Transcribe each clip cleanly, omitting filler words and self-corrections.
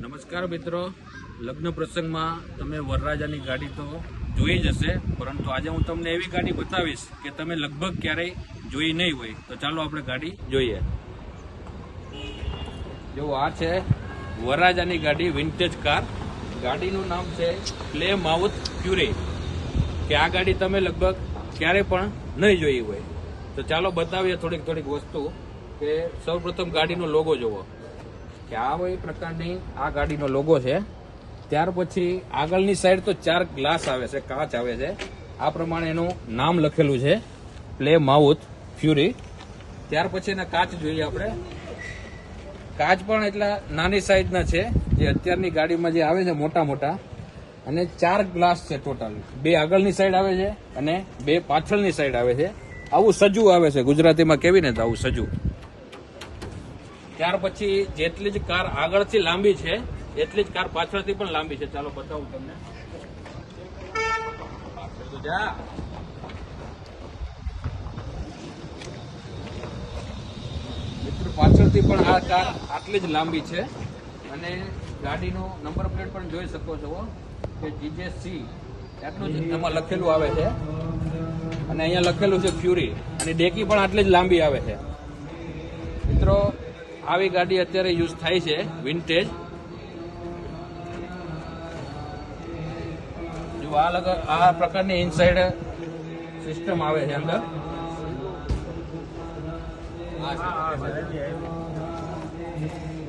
નમસ્કાર મિત્રો, લગ્ન પ્રસંગમાં તમે વરરાજાની ગાડી તો જોઈ જ હશે, પરંતુ આજે હું તમને એવી ગાડી બતાવીશ કે તમે લગભગ ક્યારેય જોઈ નહીં હોય. તો ચાલો આપણે ગાડી જોઈએ. જો આ છે વરરાજાની ગાડી, વિન્ટેજ કાર. ગાડીનું નામ છે પ્લેમાઉથ ફ્યુરી. કે આ ગાડી તમે લગભગ ક્યારે પણ નહીં જોઈ હોય. તો ચાલો બતાવીએ થોડીક વસ્તુ. કે સૌપ્રથમ ગાડીનો લોગો જોવો કે આ પ્રકારની આ ગાડીનો લોગો છે. ત્યાર પછી આગળની સાઈડ તો 4 ગ્લાસ આવે છે, કાચ આવે છે. આ પ્રમાણે એનું નામ લખેલું છે, પ્લેમાઉથ ફ્યુરી. ત્યાર પછી એના કાચ જોઈએ આપણે. કાચ પણ એટલા નાની સાઈઝના છે, જે અત્યારની ગાડીમાં જે આવે છે મોટા, અને 4 ગ્લાસ છે ટોટલ. 2 આગળની સાઈડ આવે છે અને 2 પાછળની સાઈડ આવે છે. આવું સજુ આવે છે, ગુજરાતીમાં કેવી ને તો આવું સજુ. ત્યાર પછી જેટલી જ કાર આગળથી લાંબી છે એટલી જ કાર પાછળથી પણ લાંબી છે. ચાલો બતાવું તમને. પાછળ તો જા. મિત્રો પાછળથી પણ આ કાર આટલી જ લાંબી છે. અને ગાડીનો નંબર પ્લેટ પણ જોઈ શકો છો કે GJC એટલું જ એમાં લખેલું આવે છે. અને અહીંયા લખેલું છે ફ્યુરી. અને ડેકી પણ આટલી જ લાંબી આવે છે. મિત્રો આવી ગાડી અત્યારે યુઝ થાય છે, વિન્ટેજ. જો આ પ્રકારની ઇનસાઇડ સિસ્ટમ આવે છે અંદર.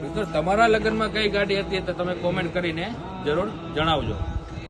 મિત્રો તમારા લગ્નમાં કઈ ગાડી હતી તો તમે કોમેન્ટ કરીને જરૂર જણાવજો.